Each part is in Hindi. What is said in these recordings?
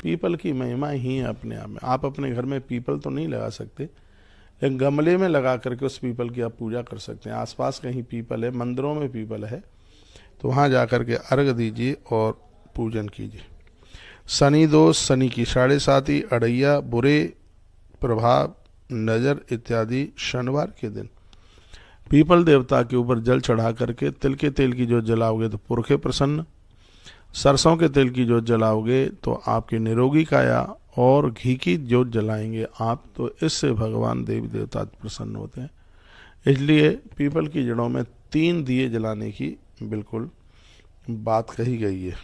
पीपल की महिमा ही है अपने आप में। आप अपने घर में पीपल तो नहीं लगा सकते, लेकिन गमले में लगा करके उस पीपल की आप पूजा कर सकते हैं। आसपास कहीं पीपल है, मंदिरों में पीपल है, तो वहाँ जा कर के अर्घ दीजिए और पूजन कीजिए। शनि दोष, शनि की 7.5, अड़ैया, बुरे प्रभाव, नज़र इत्यादि शनिवार के दिन पीपल देवता के ऊपर जल चढ़ा करके तिल के तेल की जोत जलाओगे तो पुरखे प्रसन्न, सरसों के तेल की जोत जलाओगे तो आपकी निरोगी काया, और घी की जोत जलाएंगे आप तो इससे भगवान देवी देवता प्रसन्न होते हैं। इसलिए पीपल की जड़ों में 3 दिए जलाने की बिल्कुल बात कही गई है।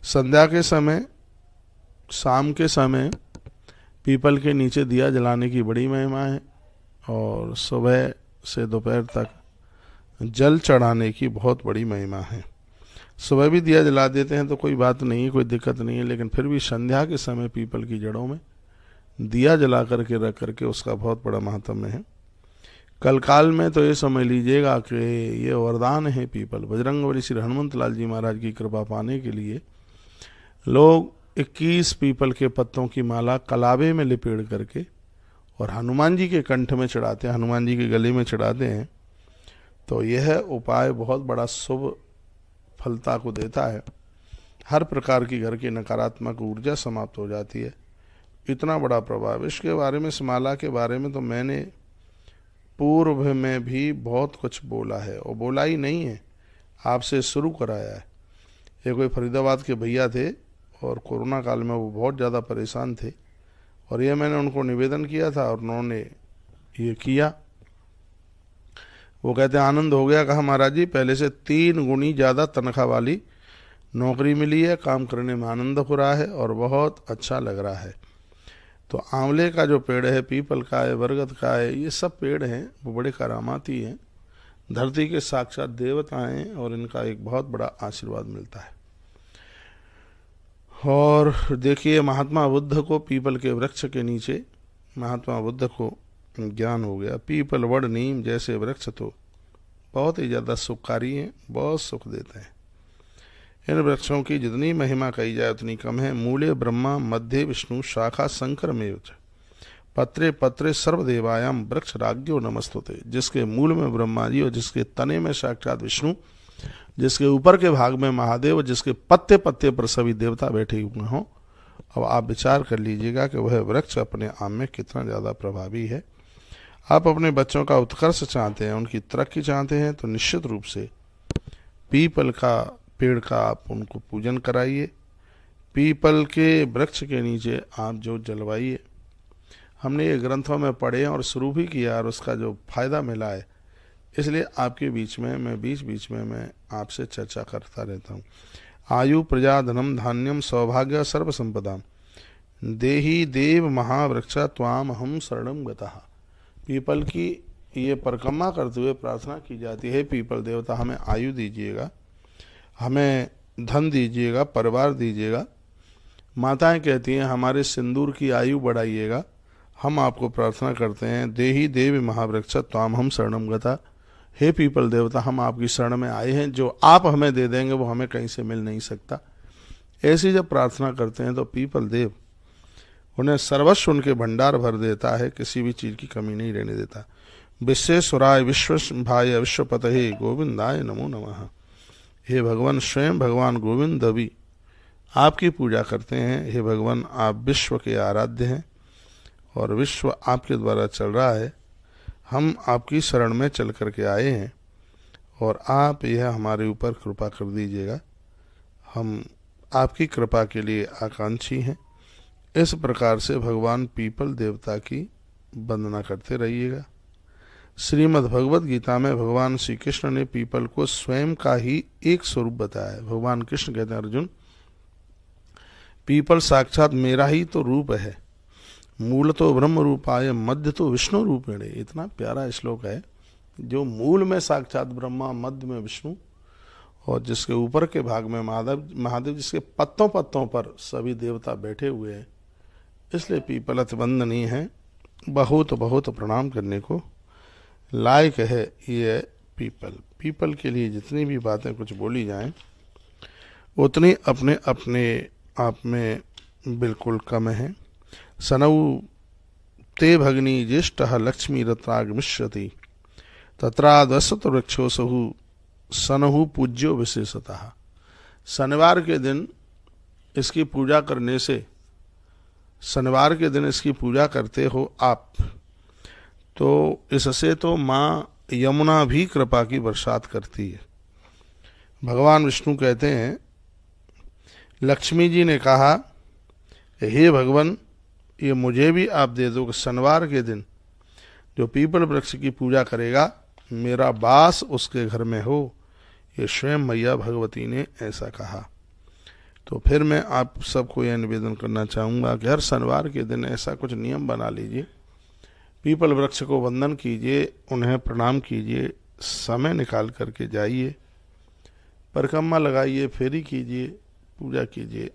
संध्या के समय, शाम के समय पीपल के नीचे दिया जलाने की बड़ी महिमा है, और सुबह से दोपहर तक जल चढ़ाने की बहुत बड़ी महिमा है। सुबह भी दिया जला देते हैं तो कोई बात नहीं है, कोई दिक्कत नहीं है, लेकिन फिर भी संध्या के समय पीपल की जड़ों में दिया जला करके रख करके उसका बहुत बड़ा महत्व है। कल काल में तो ये समझ लीजिएगा कि ये वरदान है पीपल। बजरंगबली श्री हनुमंत लाल जी महाराज की कृपा पाने के लिए लोग 21 पीपल के पत्तों की माला कलावे में लिपेड़ करके और हनुमान जी के कंठ में चढ़ाते हैं, हनुमान जी के गले में चढ़ाते हैं। तो यह उपाय बहुत बड़ा शुभ फलता को देता है। हर प्रकार की घर की नकारात्मक ऊर्जा समाप्त हो जाती है। इतना बड़ा प्रभाव इसके बारे में, इस माला के बारे में तो मैंने पूर्व में भी बहुत कुछ बोला है, और बोला ही नहीं है, आपसे शुरू कराया है। ये कोई फरीदाबाद के भैया थे और कोरोना काल में वो बहुत ज़्यादा परेशान थे, और ये मैंने उनको निवेदन किया था और उन्होंने ये किया। वो कहते हैं आनंद हो गया। कहा महाराज जी पहले से 3 गुनी ज़्यादा तनख्वाह वाली नौकरी मिली है, काम करने में आनंद हो रहा है और बहुत अच्छा लग रहा है। तो आंवले का जो पेड़ है, पीपल का है, बरगद का है, ये सब पेड़ हैं वो बड़े करामाती हैं, धरती के साक्षात देवता हैं, और इनका एक बहुत बड़ा आशीर्वाद मिलता है। और देखिए महात्मा बुद्ध को पीपल के वृक्ष के नीचे, महात्मा बुद्ध को ज्ञान हो गया। पीपल, वड, नीम जैसे वृक्ष तो बहुत ही ज़्यादा सुखकारी हैं, बहुत सुख देते हैं। इन वृक्षों की जितनी महिमा कही जाए उतनी कम है। मूले ब्रह्मा, मध्य विष्णु, शाखा शंकर में, पत्रे पत्रे सर्वदेवायाम वृक्ष राज्यो नमस्तुते। जिसके मूल में ब्रह्मा जी और जिसके तने में साक्षात विष्णु, जिसके ऊपर के भाग में महादेव, जिसके पत्ते पत्ते पर सभी देवता बैठे हुए हों। अब आप विचार कर लीजिएगा कि वह वृक्ष अपने आप में कितना ज़्यादा प्रभावी है। आप अपने बच्चों का उत्कर्ष चाहते हैं, उनकी तरक्की चाहते हैं, तो निश्चित रूप से पीपल का पेड़ का आप उनको पूजन कराइए। पीपल के वृक्ष के नीचे आप जो जलवाइए। हमने ये ग्रंथों में पढ़े और शुरू भी किया और उसका जो फायदा मिला है, इसलिए आपके बीच में मैं बीच में आपसे चर्चा करता रहता हूँ। आयु, प्रजा, धनम, धान्यम, सौभाग्य, सर्व संपदा देहि देव महावृक्षा त्वाम हम शरणम गतः। पीपल की ये परिक्रमा करते हुए प्रार्थना की जाती है, पीपल देवता हमें आयु दीजिएगा, हमें धन दीजिएगा, परिवार दीजिएगा। माताएं कहती हैं हमारे सिंदूर की आयु बढ़ाइएगा। हम आपको प्रार्थना करते हैं, देहि देव महावृक्ष त्वाम हम शरणम गता। हे पीपल देवता, हम आपकी शरण में आए हैं, जो आप हमें दे देंगे वो हमें कहीं से मिल नहीं सकता। ऐसी जब प्रार्थना करते हैं तो पीपल देव उन्हें सर्वस्व उनके भंडार भर देता है, किसी भी चीज़ की कमी नहीं रहने देता। विश्वेश्वराय विश्वभाय विश्वपतये गोविंदाय नमो नमः। हे भगवान, स्वयं भगवान गोविंद भी आपकी पूजा करते हैं। हे भगवान, आप विश्व के आराध्य हैं और विश्व आपके द्वारा चल रहा है। हम आपकी शरण में चल करके आए हैं और आप यह हमारे ऊपर कृपा कर दीजिएगा। हम आपकी कृपा के लिए आकांक्षी हैं। इस प्रकार से भगवान पीपल देवता की वंदना करते रहिएगा। श्रीमद् भगवद गीता में भगवान श्री कृष्ण ने पीपल को स्वयं का ही एक स्वरूप बताया है। भगवान कृष्ण कहते हैं, अर्जुन, पीपल साक्षात मेरा ही तो रूप है। मूल तो ब्रह्म रूपाय मध्य तो विष्णु रूपेण। इतना प्यारा श्लोक है, जो मूल में साक्षात ब्रह्मा, मध्य में विष्णु और जिसके ऊपर के भाग में महादेव, जिसके पत्तों पत्तों पर सभी देवता बैठे हुए हैं। इसलिए पीपल अति वंदनीय है, बहुत बहुत प्रणाम करने को लायक है ये पीपल। पीपल के लिए जितनी भी बातें कुछ बोली जाएं, उतनी अपने अपने आप में बिल्कुल कम है। सनौ ते भगनी ज्येष्ठ लक्ष्मी रत्रागमिष्यति तत्राद्वसत वृक्षोसहु सनहु पूज्यो विशेषतः। शनिवार के दिन इसकी पूजा करने से, शनिवार के दिन इसकी पूजा करते हो आप, तो इससे तो माँ यमुना भी कृपा की बरसात करती है। भगवान विष्णु कहते हैं, लक्ष्मी जी ने कहा, हे भगवान, ये मुझे भी आप दे दो कि शनिवार के दिन जो पीपल वृक्ष की पूजा करेगा मेरा वास उसके घर में हो। ये स्वयं मैया भगवती ने ऐसा कहा। तो फिर मैं आप सबको यह निवेदन करना चाहूँगा कि हर शनिवार के दिन ऐसा कुछ नियम बना लीजिए, पीपल वृक्ष को वंदन कीजिए, उन्हें प्रणाम कीजिए, समय निकाल करके जाइए, परिक्रमा लगाइए, फेरी कीजिए, पूजा कीजिए।